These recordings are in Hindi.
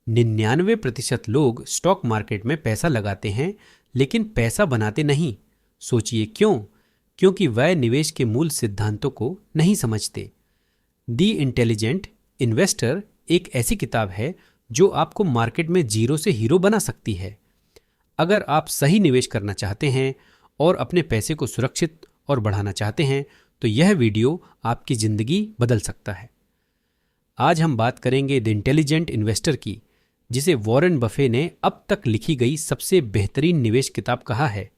99% लोग स्टॉक मार्केट में पैसा लगाते हैं लेकिन पैसा बनाते नहीं। सोचिए क्यों? क्योंकि वह निवेश के मूल सिद्धांतों को नहीं समझते। दी इंटेलिजेंट इन्वेस्टर एक ऐसी किताब है जो आपको मार्केट में जीरो से हीरो बना सकती है। अगर आप सही निवेश करना चाहते हैं और अपने पैसे को सुरक्षित और बढ़ाना चाहते हैं तो यह वीडियो आपकी जिंदगी बदल सकता है। आज हम बात करेंगे द इंटेलिजेंट इन्वेस्टर की, जिसे वॉरेन बफे ने अब तक लिखी गई सबसे बेहतरीन निवेश किताब कहा है।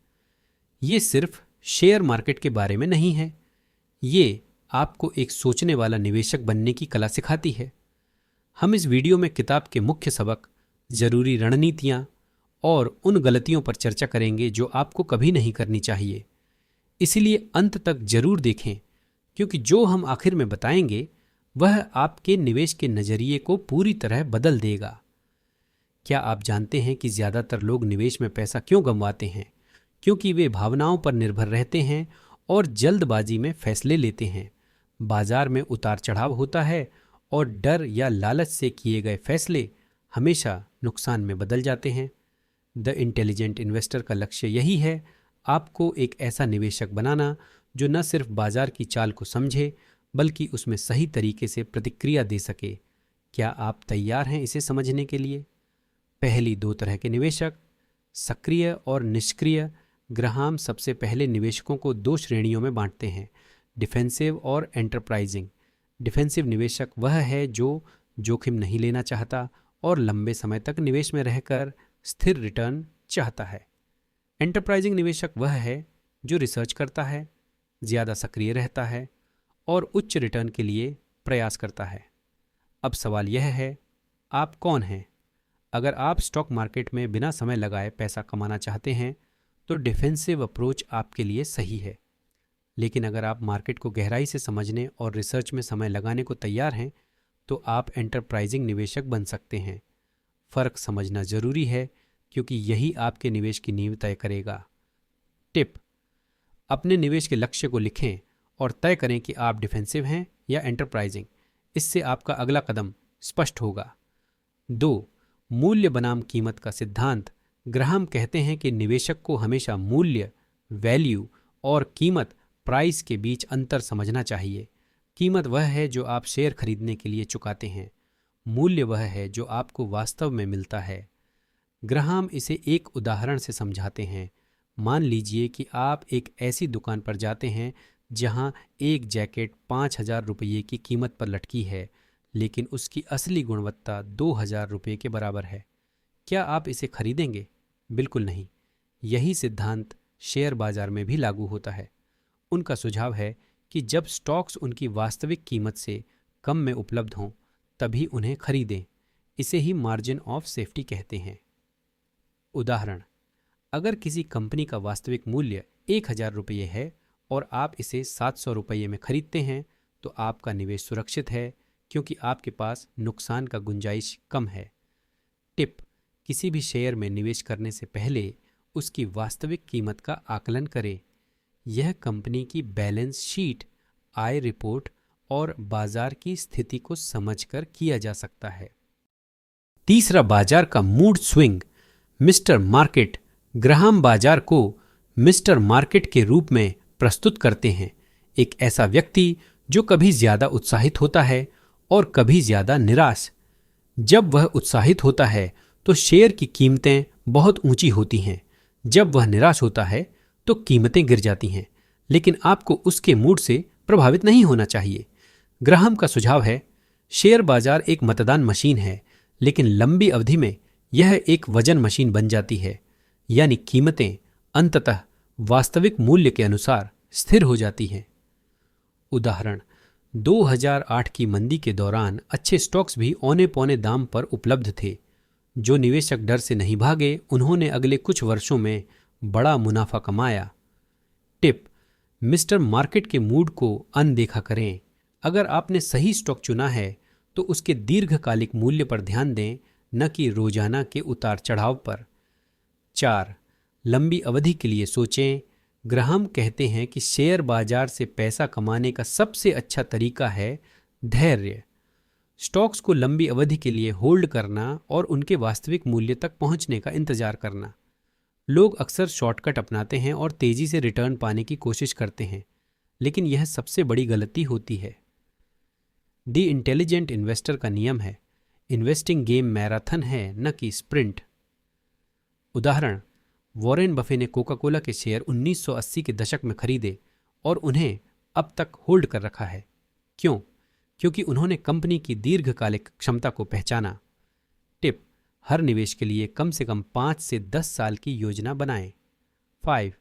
ये सिर्फ शेयर मार्केट के बारे में नहीं है, ये आपको एक सोचने वाला निवेशक बनने की कला सिखाती है। हम इस वीडियो में किताब के मुख्य सबक, जरूरी रणनीतियां और उन गलतियों पर चर्चा करेंगे जो आपको कभी नहीं करनी चाहिए। इसलिए अंत तक जरूर देखें, क्योंकि जो हम आखिर में बताएंगे वह आपके निवेश के नजरिए को पूरी तरह बदल देगा। क्या आप जानते हैं कि ज्यादातर लोग निवेश में पैसा क्यों गंवाते हैं? क्योंकि वे भावनाओं पर निर्भर रहते हैं और जल्दबाजी में फैसले लेते हैं। बाजार में उतार चढ़ाव होता है और डर या लालच से किए गए फैसले हमेशा नुकसान में बदल जाते हैं। द इंटेलिजेंट इन्वेस्टर का लक्ष्य यही है, आपको एक ऐसा निवेशक बनाना जो न सिर्फ बाजार की चाल को समझे बल्कि उसमें सही तरीके से प्रतिक्रिया दे सके। क्या आप तैयार हैं इसे समझने के लिए? पहली दो तरह के निवेशक, सक्रिय और निष्क्रिय। ग्राहम सबसे पहले निवेशकों को दो श्रेणियों में बांटते हैं, डिफेंसिव और एंटरप्राइजिंग। डिफेंसिव निवेशक वह है जो जोखिम नहीं लेना चाहता और लंबे समय तक निवेश में रहकर स्थिर रिटर्न चाहता है। एंटरप्राइजिंग निवेशक वह है जो रिसर्च करता है, ज़्यादा सक्रिय रहता है और उच्च रिटर्न के लिए प्रयास करता है। अब सवाल यह है, आप कौन हैं? अगर आप स्टॉक मार्केट में बिना समय लगाए पैसा कमाना चाहते हैं तो डिफेंसिव अप्रोच आपके लिए सही है। लेकिन अगर आप मार्केट को गहराई से समझने और रिसर्च में समय लगाने को तैयार हैं तो आप एंटरप्राइजिंग निवेशक बन सकते हैं। फ़र्क समझना ज़रूरी है क्योंकि यही आपके निवेश की नींव तय करेगा। टिप: अपने निवेश के लक्ष्य को लिखें और तय करें कि आप डिफेंसिव हैं या एंटरप्राइजिंग। इससे आपका अगला कदम स्पष्ट होगा। 2. मूल्य बनाम कीमत का सिद्धांत। ग्राहम कहते हैं कि निवेशक को हमेशा मूल्य, वैल्यू और कीमत, प्राइस के बीच अंतर समझना चाहिए। कीमत वह है जो आप शेयर खरीदने के लिए चुकाते हैं, मूल्य वह है जो आपको वास्तव में मिलता है। ग्राहम इसे एक उदाहरण से समझाते हैं। मान लीजिए कि आप एक ऐसी दुकान पर जाते हैं जहां एक जैकेट 5,000 रुपये की कीमत पर लटकी है, लेकिन उसकी असली गुणवत्ता 2,000 रुपये के बराबर है। क्या आप इसे खरीदेंगे? बिल्कुल नहीं। यही सिद्धांत शेयर बाजार में भी लागू होता है। उनका सुझाव है कि जब स्टॉक्स उनकी वास्तविक कीमत से कम में उपलब्ध हों तभी उन्हें खरीदें। इसे ही मार्जिन ऑफ सेफ्टी कहते हैं। उदाहरण: अगर किसी कंपनी का वास्तविक मूल्य 1,000 रुपये है और आप इसे 700 रुपये में खरीदते हैं तो आपका निवेश सुरक्षित है क्योंकि आपके पास नुकसान का गुंजाइश कम है। टिप: किसी भी शेयर में निवेश करने से पहले उसकी वास्तविक कीमत का आकलन करें। यह कंपनी की बैलेंस शीट, आय रिपोर्ट और बाजार की स्थिति को समझकर किया जा सकता है। तीसरा, बाजार का mood swing. Mister market. Graham बाजार को मिस्टर मार्केट के रूप में प्रस्तुत करते हैं। एक ऐसा व्यक्ति जो कभी ज्यादा उत्साहित होता है और कभी ज्यादा निराश। जब वह उत्साहित होता है तो शेयर की कीमतें बहुत ऊंची होती हैं। जब वह निराश होता है तो कीमतें गिर जाती हैं। लेकिन आपको उसके मूड से प्रभावित नहीं होना चाहिए। ग्राहम का सुझाव है, शेयर बाजार एक मतदान मशीन है, लेकिन लंबी अवधि में यह एक वजन मशीन बन जाती है, यानी कीमतें अंततः वास्तविक मूल्य के अनुसार स्थिर हो जाती हैं। उदाहरण: 2008 की मंदी के दौरान अच्छे स्टॉक्स भी औने पौने दाम पर उपलब्ध थे। जो निवेशक डर से नहीं भागे, उन्होंने अगले कुछ वर्षों में बड़ा मुनाफा कमाया। टिप: मिस्टर मार्केट के मूड को अनदेखा करें। अगर आपने सही स्टॉक चुना है तो उसके दीर्घकालिक मूल्य पर ध्यान दें, न कि रोजाना के उतार चढ़ाव पर। 4. लंबी अवधि के लिए सोचें। ग्राहम कहते हैं कि शेयर बाजार से पैसा कमाने का सबसे अच्छा तरीका है धैर्य। स्टॉक्स को लंबी अवधि के लिए होल्ड करना और उनके वास्तविक मूल्य तक पहुंचने का इंतजार करना। लोग अक्सर शॉर्टकट अपनाते हैं और तेजी से रिटर्न पाने की कोशिश करते हैं, लेकिन यह सबसे बड़ी गलती होती है। द इंटेलिजेंट इन्वेस्टर का नियम है, इन्वेस्टिंग गेम मैराथन है न कि स्प्रिंट। उदाहरण, वॉरेन बफे ने कोका कोला के शेयर 1980 के दशक में खरीदे और उन्हें अब तक होल्ड कर रखा है। क्यों? क्योंकि उन्होंने कंपनी की दीर्घकालिक क्षमता को पहचाना। टिप: हर निवेश के लिए कम से कम 5 से 10 साल की योजना बनाएं। 5.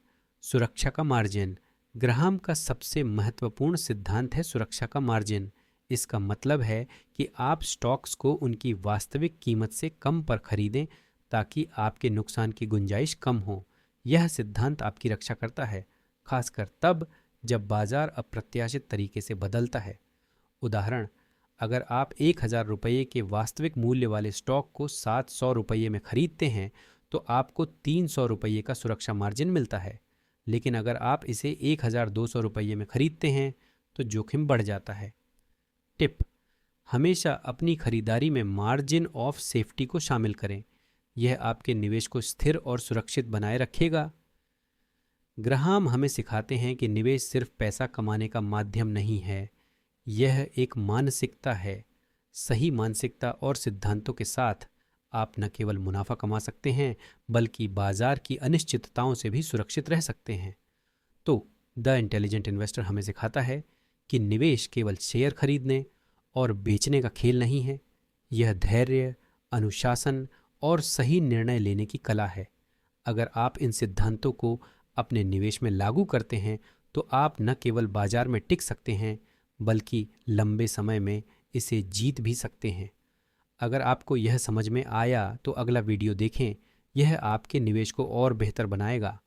सुरक्षा का मार्जिन। ग्राहम का सबसे महत्वपूर्ण सिद्धांत है सुरक्षा का मार्जिन। इसका मतलब है कि आप स्टॉक्स को उनकी वास्तविक कीमत से कम पर खरीदें ताकि आपके नुकसान की गुंजाइश कम हो। यह सिद्धांत आपकी रक्षा करता है, खासकर तब जब बाजार अप्रत्याशित तरीके से बदलता है। उदाहरण, अगर आप 1000 रुपये के वास्तविक मूल्य वाले स्टॉक को 700 रुपये में खरीदते हैं तो आपको 300 रुपये का सुरक्षा मार्जिन मिलता है। लेकिन अगर आप इसे 1200 रुपये में खरीदते हैं तो जोखिम बढ़ जाता है। टिप: हमेशा अपनी खरीदारी में मार्जिन ऑफ सेफ्टी को शामिल करें। यह आपके निवेश को स्थिर और सुरक्षित बनाए रखेगा। ग्राहम हमें सिखाते हैं कि निवेश सिर्फ पैसा कमाने का माध्यम नहीं है, यह एक मानसिकता है। सही मानसिकता और सिद्धांतों के साथ आप न केवल मुनाफा कमा सकते हैं बल्कि बाजार की अनिश्चितताओं से भी सुरक्षित रह सकते हैं। तो द इंटेलिजेंट इन्वेस्टर हमें सिखाता है कि निवेश केवल शेयर खरीदने और बेचने का खेल नहीं है, यह धैर्य, अनुशासन और सही निर्णय लेने की कला है। अगर आप इन सिद्धांतों को अपने निवेश में लागू करते हैं तो आप न केवल बाजार में टिक सकते हैं बल्कि लंबे समय में इसे जीत भी सकते हैं। अगर आपको यह समझ में आया तो अगला वीडियो देखें, यह आपके निवेश को और बेहतर बनाएगा।